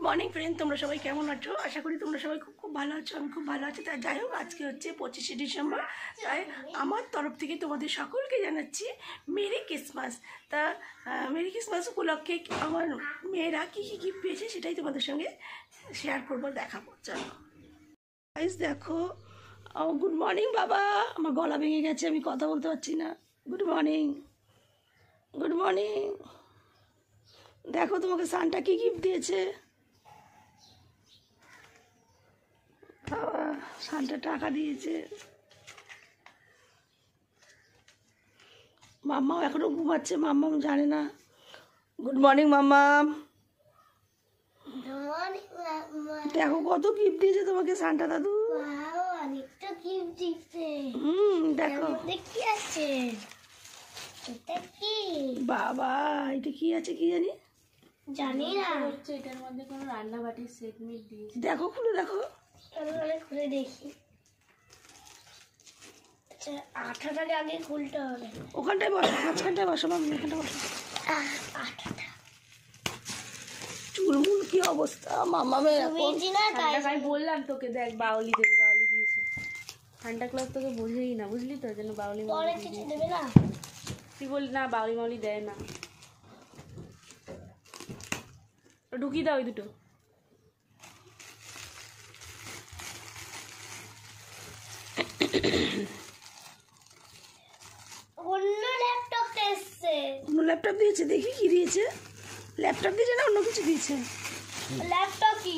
Morning friend, তোমরা সবাই কেমন আছো? আশা করি তোমরা সবাই খুব খুব ভালো আছো। আমি খুব ভালো আছি। তাই যাই হোক, আজকে হচ্ছে 25শে ডিসেম্বর। তাই আমার তরফ থেকে তোমাদের সকলকে জানাচ্ছি মেরি ক্রিসমাস। তা মেরি ক্রিসমাস উপলক্ষে আমার মেয়েরা কী কী গিফট পেয়েছে সেটাই তোমাদের সঙ্গে শেয়ার করবো, দেখাবো। চলো গাইস, দেখো। গুড মর্নিং বাবা। আমার গলা ভেঙে গেছে, আমি কথা বলতে পারছি না। Good morning, good morning. দেখো তোমাকে সান্টা কি গিফট দিয়েছে। বাবা, সান্টা টাকা দিয়েছে। মাম্মাও এখনো ঘুমাচ্ছে, মাম্মাম জানে না। গুড মর্নিং মাম্মাম। দেখো কত গিফট দিয়েছে তোমাকে সান্টা দাদু। অনেকটা গিফট দিয়েছে। দেখো কি আছে এটা? কি বাবা, এটা কি আছে কি জানি, জানি না। হচ্ছে এটার মধ্যে কোনো রান্না বাটির সেট মিট দিয়েছে। দেখো খুলে দেখো। আমি খুলে দেখি। আচ্ছা, আঠাটাকে আগে খুলতে হবে। ওখানটায় বসো, মাঝখানটায় বসো মাম্মি, এখানটা বসো। আঠাটা চুলমুল কি অবস্থা মাম্মামের এখন। বুঝি না তাই আমি বললাম তোকে, দেখ বাউলি দেবে, বাউলি দিয়েছে। ঠান্ডা ক্লাস তোকে বোঝেই না, বুঝলি তো, যেন বাউলি পরে কিছু দেবে না। তুই বলি না বাউলি মাউলি দেয় না। ঢুকিয়ে দাও ওই দুটো। অন্য ল্যাপটপ এসছে। অন্য ল্যাপটপ দিয়েছে, দেখি কি দিয়েছে। ল্যাপটপ দিয়েছে না অন্য কিছু দিয়েছে? ল্যাপটপ কি?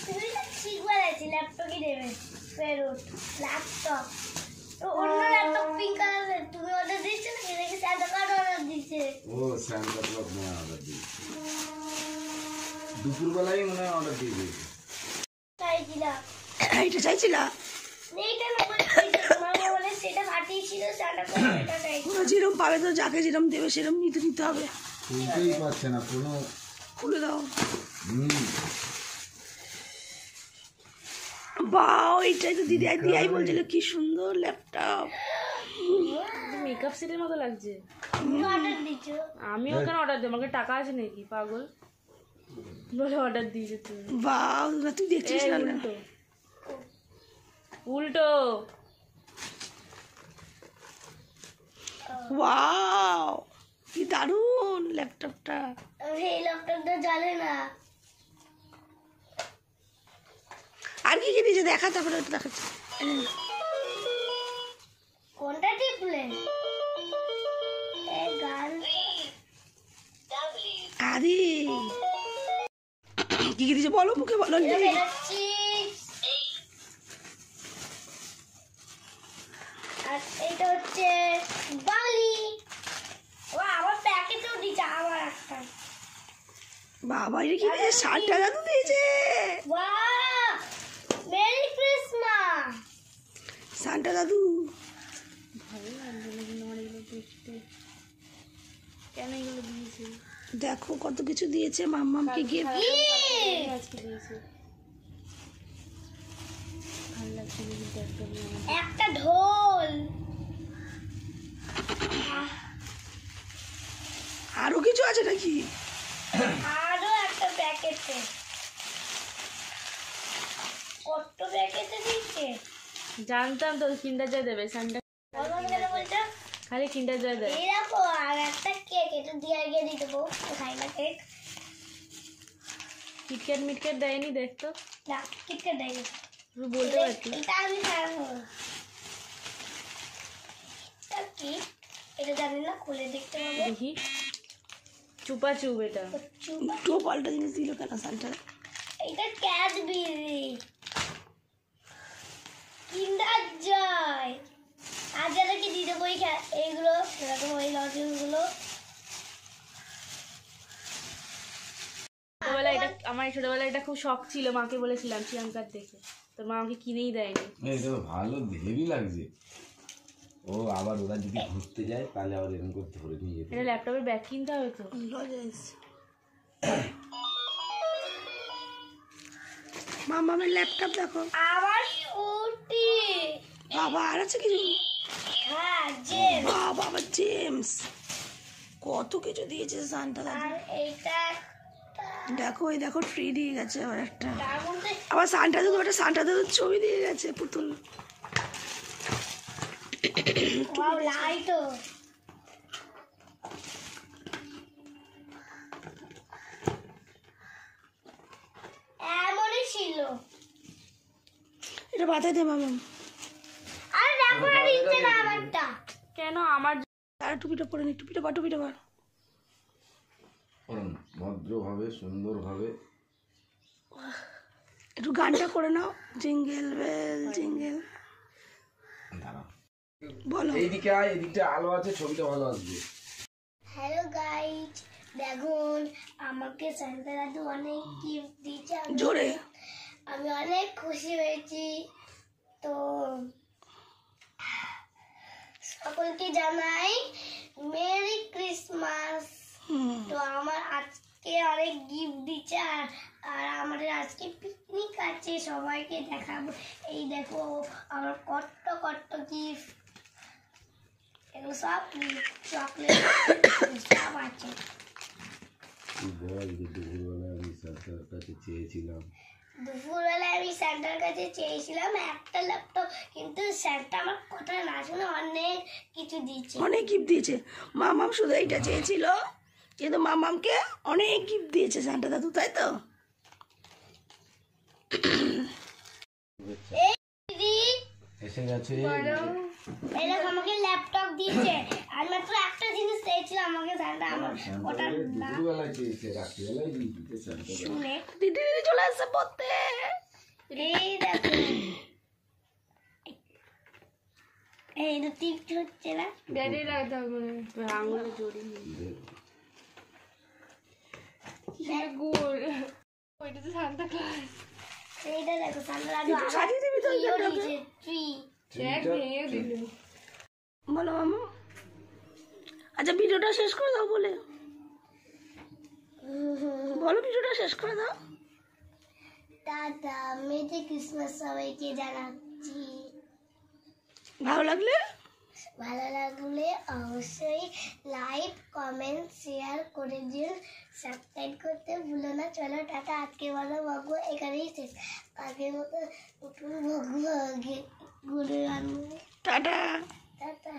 তুমি তো ঠিক বলেছি, ল্যাপটপ কি দেবে ফেরত। ল্যাপটপ অন্য ল্যাপটপ পিঙ্ক কালারের। তুমি অর্ডার দিয়েছো নাকি? দেখি সান্টা ক্লজ অর্ডার দিয়েছে। ও সান্টা ক্লজ মনে হয় অর্ডার দিয়েছে, দুপুরবেলায় মনে হয় অর্ডার দিয়ে দিয়েছে। চাইছিলাম এটা চাইছিলা? এইটা না, তোমার বলে সেটা ফাটিয়েছিল সান্টা ক্লজ, এটা চাইছি। ওরা যেরকম পাবে তো যাকে যেরকম দেবে সেরকম নিতে নিতে হবে। খুলতেই পারছে না কোনো। খুলে দাও। বাও, এইটাই তো দিদিয়াই দিয়াই বলছিল কি সুন্দর ল্যাপটপ। মেকআপ সেটের মতো লাগছে। অর্ডার দিয়েছো? আমি ওখানে অর্ডার দিই, আমাকে টাকা আছে নাকি পাগল বলে অর্ডার দিয়েছে তুই। বাও, তুই দেখছিস না? উল্টো উল্টো। ওয়াও, কি দারুণ ল্যাপটপটা। এই ল্যাপটপটা জ্বলে না। আর কি কি দিয়েছে দেখা, তারপরে দেখাচ্ছি। কোনটা টিপলে? গান। আরে কি কি দিয়েছে বলো, মুখে বলো। আর এইটা হচ্ছে বালি। ও আমার প্যাকেটেও দিয়েছে আমার একটা। বাবা, এটা কি দিয়েছে? সান্টা দাদু দিয়েছে। বাহ, মেরি ক্রিসমাস সান্টা দাদু। ভালো লাগছে না কিন্তু আমার এগুলো দেখতে, কেন এগুলো দিয়েছে? দেখো কত কিছু দিয়েছে মাম্মামকে গিফট। আজকে দিয়েছে ভালো লাগছে না কিন্তু একদম না। একটা ঢোল। আরো কিছু আছে নাকি? আরো একটা প্যাকেটে। কত প্যাকেটে দিচ্ছে? জানতাম তো কিন্ডার জয় দেবে সান্টা, বলছো খালি কিন্ডার জয় দেয়। এই দেখো, আর একটা কেক। এটা দিয়ে আগে দিয়ে দেবো। কোথায় না কেক? কিটক্যাট মিটক্যাট দেয়নি, দেখতো না, কিটকে দেয়। তুই বলতে পারতি। এটা আমি খাবো। এটা কি? এটা জানি না, খুলে দেখতে হবে। দেখি, চুপা চুপ এটা। দুটো পাল্টা জিনিস দিল কেন সান্টা? এটা ক্যাডবেরি কিন্ডার জয়। আর যাদেরকে দিয়ে দেবো এইগুলো, এরকম ওই লজেন্সগুলো। ছোটবেলায় এটা, আমার ছোটবেলায় এটা খুব শখ ছিল, মাকে বলেছিলাম প্রিয়াঙ্কার দেখে, তো মা আমাকে কিনেই দেয়নি। এটা ভালো হেভি লাগছে। ও আবার ওরা যদি ঘুরতে যায় তাহলে আবার এরকম করে ধরে নিয়ে যেতে। এটা ল্যাপটপের ব্যাগ কিনতে হবে তো। লজেন্স। মাম্মামের ল্যাপটপ দেখো। আবার স্কুটি। বাবা, আর আছে কিছু? হ্যাঁ জেম। বাবা জেমস কত কিছু দিয়েছে সান্টা দাদু। আর এইটা দেখো এই দেখো ট্রি দিয়ে গেছে আবার একটা, তার মধ্যে আবার সান্টা দাদু একটা সান্টা দাদুর ছবি দিয়ে গেছে পুতুল। ওয়াও লাইটও। এমনই ছিল। এটা বাতাই দে মামা। আরে দেখো না নিচে না আমারটা। কেন আমার আর টুপিটা পরে নি, টুপিটা পর, টুপিটা পর। ভদ্রভাবে সুন্দরভাবে একটু গানটা করে নাও, জিঙ্গেল বেল জিঙ্গেল। দাঁড়াও, বলো। এইদিকে আয়, এদিকটা আলো আছে, ছবিটা ভালো আসবে। হ্যালো গাইজ, দেখুন আমাকে সান্তা দাদু অনেক গিফট দিয়েছে। জোরে। আমি অনেক খুশি হয়েছি। তো সকলকে জানাই মেরি ক্রিসমাস। তো আমার আজকে অনেক গিফট দিচ্ছে, আর আমাদের আজকে পিকনিক আছে, সবাইকে দেখাবো। এই দেখো আমার কত কত গিফট, এগুলো সব চকলেট সব আছে। তুই বল যে দুপুরবেলা আমি সান্তার কাছে চেয়েছিলাম। দুপুরবেলায় আমি স্যান্টার কাছে চেয়েছিলাম একটা ল্যাপটপ, কিন্তু স্যান্টা আমার কথা না শুনে অনেক কিছু দিয়েছে। অনেক গিফট দিয়েছে। মামাম শুধু এইটা চেয়েছিল, কিন্তু মামামকে অনেক গিফট দিয়েছে সান্টা দাদু, তাই তো? এই দিদি, এসে গেছে। এই দেখো আমাকে ল্যাপটপ দিয়েছে। আমি মাত্র একটা জিনিস চেয়েছিলাম, আমাকে স্যান্টা আমার ওটা না দুপুরবেলায় চেয়েছে, রাত্রিবেলায় দিয়ে দিতে সান্তা। শুনে। দিদি দিদি চলে আসছে পড়তে। এই দেখো, এই তো টিপট হচ্ছে না। ব্যাটারি লাগাতে হবে মানে আঙুলে জড়িয়ে গোল। ওইটা তো সান্তা ক্লাস। এইটা দেখো সান্টা দাদু একটু সাজিয়ে দিবি তো ল্যাপটপে। ট্রি। ট্র্যাক ভেঙে দিল। বলো মামা। আচ্ছা ভিডিওটা শেষ করে দাও বলে, বলো ভিডিওটা শেষ করে দাও। টাটা, মেরি ক্রিসমাস সবাইকে জানাচ্ছি। ভালো লাগলে ভালো লাগলে অবশ্যই লাইক কমেন্ট শেয়ার করে দিন, সাবস্ক্রাইব করতে ভুলো না। চলো টাটা, আজকে বলো ভগ্য এখানেই শেষ। আগের মতো নতুন ভগ্য গুলো আনবো। টাটা। টাটা।